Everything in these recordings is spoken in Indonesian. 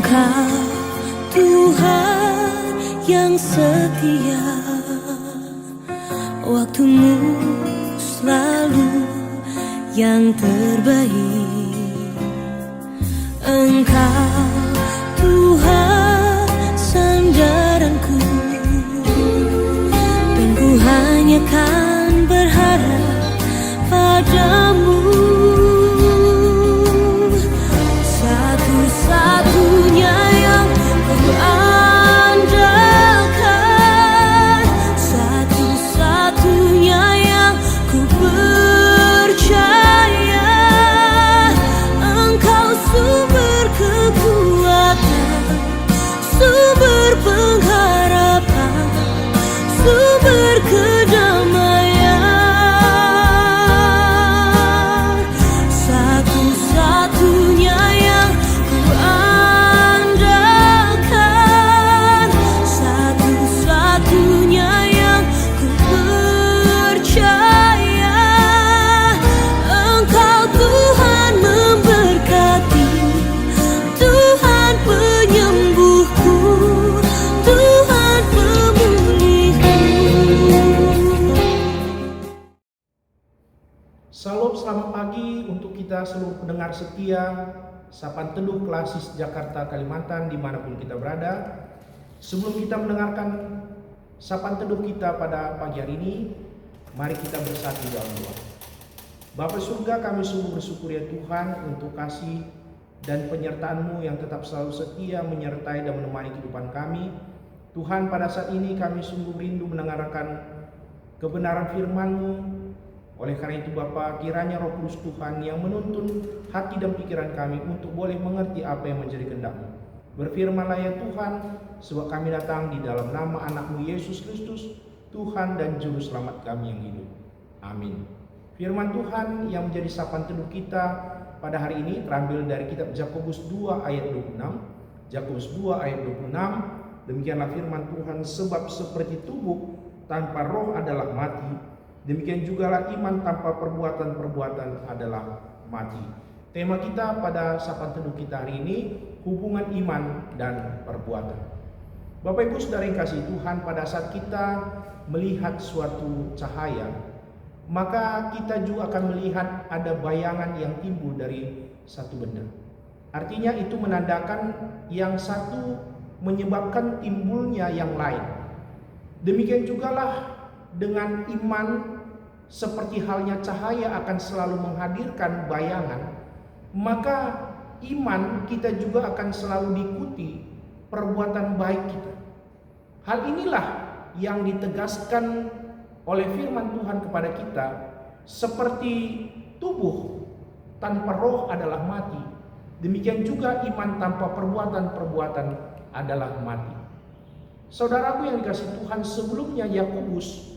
Engkau Tuhan yang setia, waktumu selalu yang terbaik. Engkau Tuhan sandaranku, dan ku hanya kan berharap padamu. Satu-satunya yang ku andalkan, satu-satunya yang ku percaya. Engkau sumber kekuatan, sumber pengharapan, sumber kedamaian. Satu-satunya yang ku andalkan, satu-satunya yang ku percaya. Engkau Tuhan memberkati, Tuhan penyembuhku, Tuhan pemulihku. Salam, selamat pagi untuk kita seluruh pendengar setia Sapaan Teduh Klasis Jakarta, Kalimantan, dimanapun kita berada. Sebelum kita mendengarkan Sapaan Teduh kita pada pagi hari ini, mari kita bersatu dalam doa. Bapa surga, kami sungguh bersyukur ya Tuhan untuk kasih dan penyertaan-Mu yang tetap selalu setia menyertai dan menemani kehidupan kami. Tuhan, pada saat ini kami sungguh rindu mendengarkan kebenaran firman-Mu. Oleh karena itu Bapa, kiranya Roh Kudus Tuhan yang menuntun hati dan pikiran kami untuk boleh mengerti apa yang menjadi kehendak-Mu. Berfirmanlah ya Tuhan, sebab kami datang di dalam nama anak-Mu Yesus Kristus, Tuhan dan Juru Selamat kami yang hidup. Amin. Firman Tuhan yang menjadi sapaan teduh kita pada hari ini terambil dari kitab Yakobus 2 ayat 26. Yakobus 2 ayat 26, demikianlah firman Tuhan, sebab seperti tubuh tanpa roh adalah mati, demikian jugalah iman tanpa perbuatan-perbuatan adalah mati. Tema kita pada sapaan teduh kita hari ini, hubungan iman dan perbuatan. Bapak Ibu Saudara yang kasih Tuhan, pada saat kita melihat suatu cahaya, maka kita juga akan melihat ada bayangan yang timbul dari satu benda. Artinya itu menandakan yang satu menyebabkan timbulnya yang lain. Demikian jugalah dengan iman, seperti halnya cahaya akan selalu menghadirkan bayangan, maka iman kita juga akan selalu diikuti perbuatan baik kita. Hal inilah yang ditegaskan oleh firman Tuhan kepada kita, seperti tubuh tanpa roh adalah mati, demikian juga iman tanpa perbuatan-perbuatan adalah mati. Saudaraku yang dikasihi Tuhan, sebelumnya Yakobus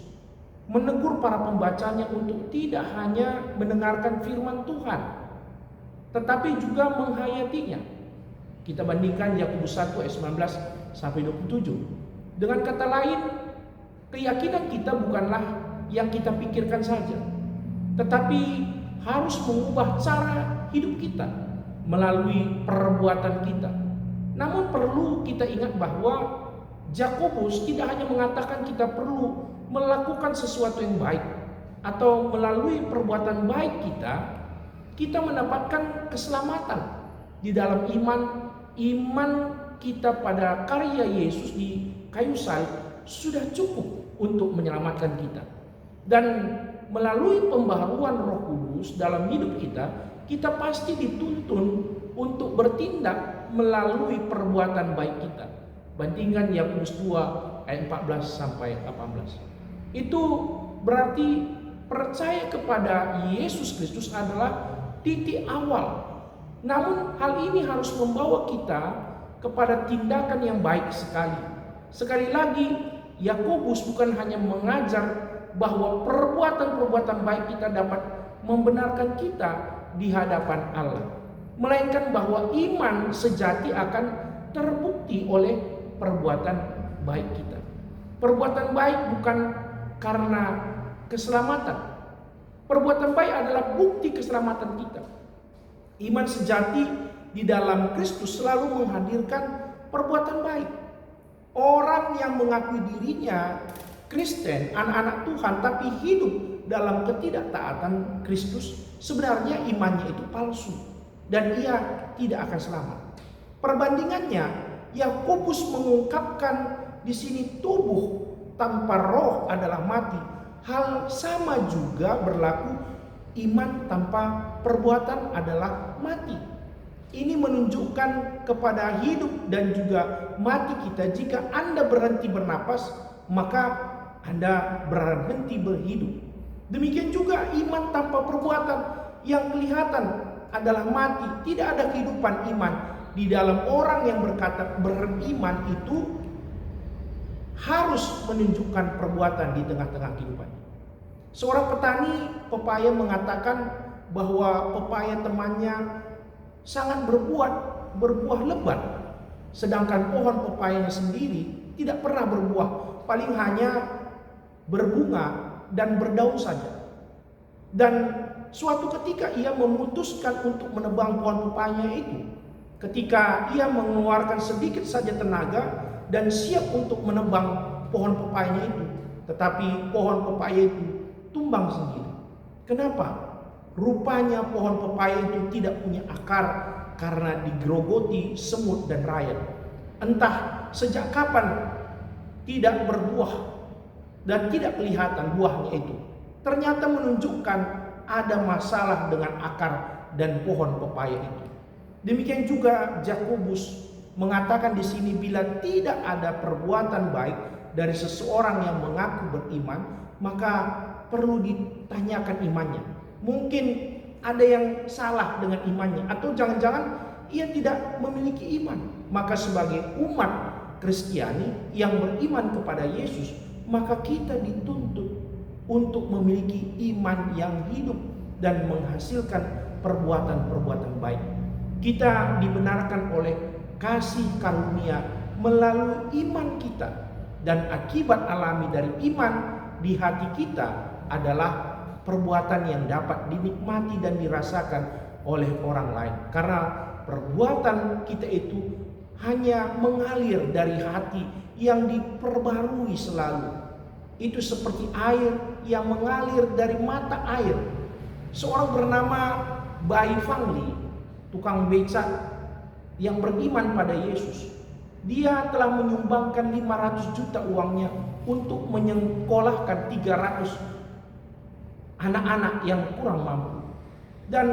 menegur para pembacanya untuk tidak hanya mendengarkan firman Tuhan, tetapi juga menghayatinya. Kita bandingkan Yakobus 1 ayat 19 sampai 27. Dengan kata lain, keyakinan kita bukanlah yang kita pikirkan saja, tetapi harus mengubah cara hidup kita melalui perbuatan kita. Namun perlu kita ingat bahwa Yakobus tidak hanya mengatakan kita perlu melakukan sesuatu yang baik atau melalui perbuatan baik kita mendapatkan keselamatan di dalam iman. Iman kita pada karya Yesus di kayu salib sudah cukup untuk menyelamatkan kita. Dan melalui pembaharuan Roh Kudus dalam hidup kita pasti dituntun untuk bertindak melalui perbuatan baik kita. Bandingkan Yakobus 2 ayat 14 sampai 18. Itu berarti percaya kepada Yesus Kristus adalah titik awal. Namun hal ini harus membawa kita kepada tindakan yang baik sekali. Sekali lagi, Yakobus bukan hanya mengajar bahwa perbuatan-perbuatan baik kita dapat membenarkan kita di hadapan Allah, melainkan bahwa iman sejati akan terbukti oleh perbuatan baik kita. Perbuatan baik bukan karena keselamatan. Perbuatan baik adalah bukti keselamatan kita. Iman sejati di dalam Kristus selalu menghadirkan perbuatan baik. Orang yang mengakui dirinya Kristen, anak-anak Tuhan, tapi hidup dalam ketidaktaatan Kristus, sebenarnya imannya itu palsu dan ia tidak akan selamat. Perbandingannya, Yakobus mengungkapkan di sini tubuh tanpa roh adalah mati. Hal sama juga berlaku iman tanpa perbuatan adalah mati. Ini menunjukkan kepada hidup dan juga mati kita. Jika Anda berhenti bernapas, maka Anda berhenti berhidup. Demikian juga iman tanpa perbuatan yang kelihatan adalah mati. Tidak ada kehidupan iman di dalam orang yang berkata beriman itu harus menunjukkan perbuatan di tengah-tengah kehidupannya. Seorang petani pepaya mengatakan bahwa pepaya temannya sangat berbuah lebat, sedangkan pohon pepayanya sendiri tidak pernah berbuah, paling hanya berbunga dan berdaun saja. Dan suatu ketika ia memutuskan untuk menebang pohon pepayanya itu. Ketika ia mengeluarkan sedikit saja tenaga dan siap untuk menebang pohon pepayanya itu, tetapi pohon pepaya itu tumbang sendiri. Kenapa? Rupanya pohon pepaya itu tidak punya akar karena digerogoti semut dan rayap. Entah sejak kapan tidak berbuah dan tidak kelihatan buahnya itu. Ternyata menunjukkan ada masalah dengan akar dan pohon pepaya itu. Demikian juga Yakobus mengatakan di sini, bila tidak ada perbuatan baik dari seseorang yang mengaku beriman, maka perlu ditanyakan imannya. Mungkin ada yang salah dengan imannya, atau jangan-jangan ia tidak memiliki iman. Maka sebagai umat Kristiani yang beriman kepada Yesus, maka kita dituntut untuk memiliki iman yang hidup dan menghasilkan perbuatan-perbuatan baik. Kita dibenarkan oleh kasih karunia melalui iman kita, dan akibat alami dari iman di hati kita adalah perbuatan yang dapat dinikmati dan dirasakan oleh orang lain. Karena perbuatan kita itu hanya mengalir dari hati yang diperbarui selalu. Itu seperti air yang mengalir dari mata air. Seorang bernama Bai Fangli, tukang beca yang beriman pada Yesus, dia telah menyumbangkan 500 juta uangnya untuk menyekolahkan 300 anak-anak yang kurang mampu. Dan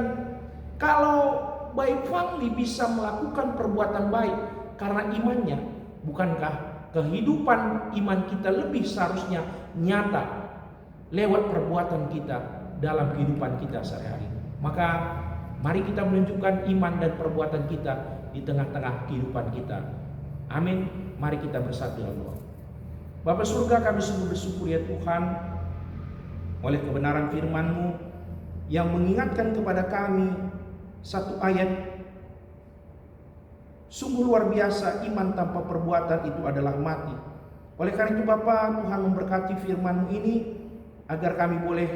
kalau Bai Fangli bisa melakukan perbuatan baik karena imannya, bukankah kehidupan iman kita lebih seharusnya nyata lewat perbuatan kita dalam kehidupan kita sehari-hari? Maka mari kita menunjukkan iman dan perbuatan kita di tengah-tengah kehidupan kita. Amin. Mari kita bersatu dalam doa. Bapa surga, kami sungguh bersyukur ya Tuhan, oleh kebenaran firman-Mu yang mengingatkan kepada kami satu ayat. Sungguh luar biasa, iman tanpa perbuatan itu adalah mati. Oleh karena itu Bapa, Tuhan memberkati firman-Mu ini agar kami boleh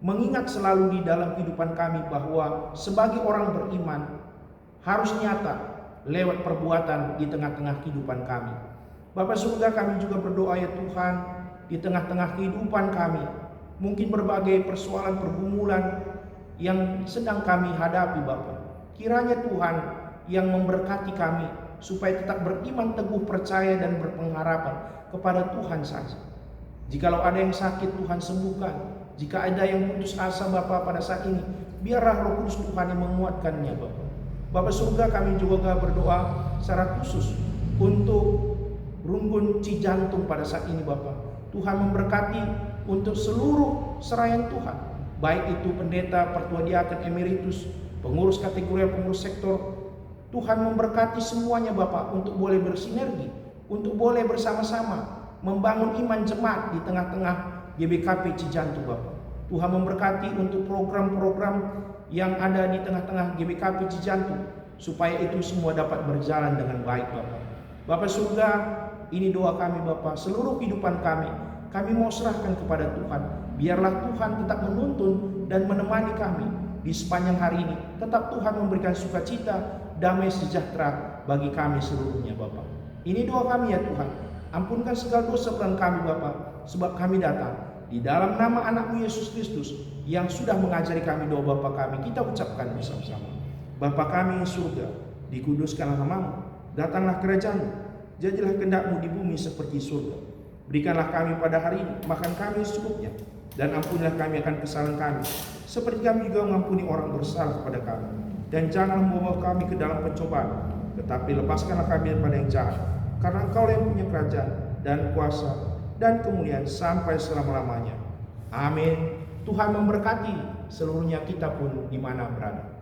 mengingat selalu di dalam kehidupan kami bahwa sebagai orang beriman harus nyata lewat perbuatan di tengah-tengah kehidupan kami. Bapa surga, kami juga berdoa ya Tuhan, di tengah-tengah kehidupan kami mungkin berbagai persoalan pergumulan yang sedang kami hadapi Bapa. Kiranya Tuhan yang memberkati kami supaya tetap beriman teguh, percaya dan berpengharapan kepada Tuhan saja. Jikalau ada yang sakit, Tuhan sembuhkan. Jika ada yang putus asa Bapa pada saat ini, biarlah Roh Kudus Tuhan yang menguatkannya Bapa. Bapa surga, kami juga berdoa secara khusus untuk Runggun Cijantung pada saat ini Bapa. Tuhan memberkati untuk seluruh serayan Tuhan, baik itu pendeta, pertua diaken emeritus, pengurus kategori, pengurus sektor. Tuhan memberkati semuanya Bapa untuk boleh bersinergi, untuk boleh bersama-sama membangun iman jemaat di tengah-tengah GBKP Cijantung Bapa. Tuhan memberkati untuk program-program yang ada di tengah-tengah GBKP Cijantung, supaya itu semua dapat berjalan dengan baik Bapa. Bapa surga, ini doa kami Bapa, seluruh kehidupan kami mau serahkan kepada Tuhan. Biarlah Tuhan tetap menuntun dan menemani kami di sepanjang hari ini. Tetap Tuhan memberikan sukacita, damai sejahtera bagi kami seluruhnya Bapa. Ini doa kami ya Tuhan. Ampunkan segala dosa dan kami Bapa, sebab kami datang di dalam nama anak-Mu Yesus Kristus yang sudah mengajari kami doa Bapa kami. Kita ucapkan bersama-sama. Bapa kami yang surga, dikuduskanlah nama-Mu, datanglah kerajaan-Mu, jadilah kehendak-Mu di bumi seperti surga. Berikanlah kami pada hari ini makan kami secukupnya, dan ampunilah kami akan kesalahan kami, seperti kami juga mengampuni orang bersalah kepada kami. Dan janganlah membawa kami ke dalam pencobaan, tetapi lepaskanlah kami daripada yang jahat. Karena Engkau yang punya kerajaan dan kuasa dan kemuliaan sampai selama-lamanya. Amin. Tuhan memberkati seluruhnya kita pun di mana berada.